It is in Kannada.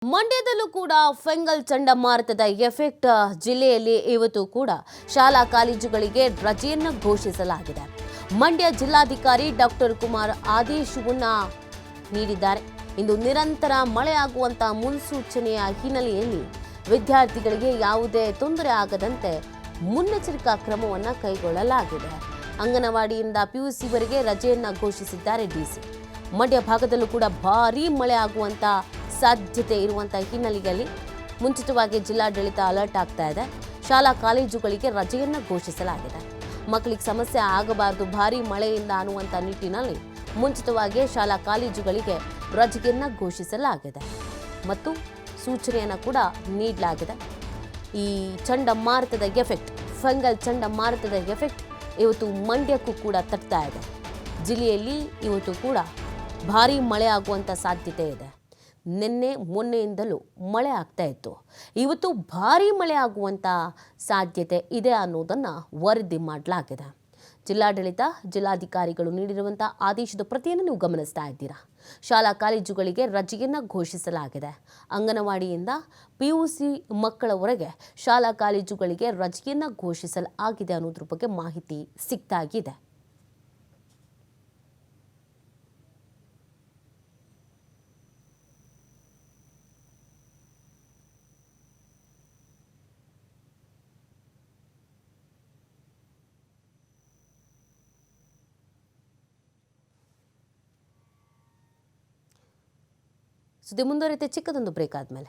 ಮಂಡ್ಯದಲ್ಲೂ ಕೂಡ ಫೆಂಗಲ್ ಚಂಡಮಾರುತದ ಎಫೆಕ್ಟ್ ಜಿಲ್ಲೆಯಲ್ಲಿ ಇವತ್ತು ಕೂಡ ಶಾಲಾ ಕಾಲೇಜುಗಳಿಗೆ ರಜೆಯನ್ನು ಘೋಷಿಸಲಾಗಿದೆ. ಮಂಡ್ಯ ಜಿಲ್ಲಾಧಿಕಾರಿ ಡಾಕ್ಟರ್ ಕುಮಾರ್ ಆದೇಶವನ್ನ ನೀಡಿದ್ದಾರೆ. ಇಂದು ನಿರಂತರ ಮಳೆಯಾಗುವಂತಹ ಮುನ್ಸೂಚನೆಯ ಹಿನ್ನೆಲೆಯಲ್ಲಿ ವಿದ್ಯಾರ್ಥಿಗಳಿಗೆ ಯಾವುದೇ ತೊಂದರೆ ಆಗದಂತೆ ಮುನ್ನೆಚ್ಚರಿಕಾ ಕ್ರಮವನ್ನು ಕೈಗೊಳ್ಳಲಾಗಿದೆ. ಅಂಗನವಾಡಿಯಿಂದ ಪಿಯುಸಿವರೆಗೆ ರಜೆಯನ್ನ ಘೋಷಿಸಿದ್ದಾರೆ ಡಿಸಿ. ಮಂಡ್ಯ ಭಾಗದಲ್ಲೂ ಕೂಡ ಭಾರೀ ಮಳೆ ಆಗುವಂತ ಸಾಧ್ಯತೆ ಇರುವಂತಹ ಹಿನ್ನೆಲೆಯಲ್ಲಿ ಮುಂಚಿತವಾಗಿ ಜಿಲ್ಲಾಡಳಿತ ಅಲರ್ಟ್ ಆಗ್ತಾ ಇದೆ. ಶಾಲಾ ಕಾಲೇಜುಗಳಿಗೆ ರಜೆಯನ್ನ ಘೋಷಿಸಲಾಗಿದೆ. ಮಕ್ಕಳಿಗೆ ಸಮಸ್ಯೆ ಆಗಬಾರದು ಭಾರೀ ಮಳೆಯಿಂದ ಅನ್ನುವಂಥ ನಿಟ್ಟಿನಲ್ಲಿ ಮುಂಚಿತವಾಗಿ ಶಾಲಾ ಕಾಲೇಜುಗಳಿಗೆ ರಜೆಯನ್ನ ಘೋಷಿಸಲಾಗಿದೆ ಮತ್ತು ಸೂಚನೆಯನ್ನು ಕೂಡ ನೀಡಲಾಗಿದೆ. ಈ ಚಂಡಮಾರುತದ ಎಫೆಕ್ಟ್, ಫೆಂಗಲ್ ಚಂಡಮಾರುತದ ಎಫೆಕ್ಟ್ ಇವತ್ತು ಮಂಡ್ಯಕ್ಕೂ ಕೂಡ ತಟ್ತಾ ಇದೆ. ಜಿಲ್ಲೆಯಲ್ಲಿ ಇವತ್ತು ಕೂಡ ಭಾರೀ ಮಳೆ ಆಗುವಂಥ ಸಾಧ್ಯತೆ ಇದೆ. ನಿನ್ನೆ ಮೊನ್ನೆಯಿಂದಲೂ ಮಳೆ ಆಗ್ತಾ ಇತ್ತು. ಇವತ್ತು ಭಾರೀ ಮಳೆ ಆಗುವಂಥ ಸಾಧ್ಯತೆ ಇದೆ ಅನ್ನೋದನ್ನು ವರದಿ ಮಾಡಲಾಗಿದೆ. ಜಿಲ್ಲಾಡಳಿತ, ಜಿಲ್ಲಾಧಿಕಾರಿಗಳು ನೀಡಿರುವಂಥ ಆದೇಶದ ಪ್ರತಿಯನ್ನು ನೀವು ಗಮನಿಸ್ತಾ ಇದ್ದೀರಾ. ಶಾಲಾ ಕಾಲೇಜುಗಳಿಗೆ ರಜೆಯನ್ನು ಘೋಷಿಸಲಾಗಿದೆ. ಅಂಗನವಾಡಿಯಿಂದ ಪಿಯುಸಿ ಮಕ್ಕಳವರೆಗೆ ಶಾಲಾ ಕಾಲೇಜುಗಳಿಗೆ ರಜೆಯನ್ನು ಘೋಷಿಸಲಾಗಿದೆ ಅನ್ನೋದ್ರ ಬಗ್ಗೆ ಮಾಹಿತಿ ಸಿಗ್ತಾ ಇದೆ. ಸುದ್ದಿ ಮುಂದುವರಿಯುತ್ತೆ ಚಿಕ್ಕದೊಂದು ಬ್ರೇಕ್ ಆದಮೇಲೆ.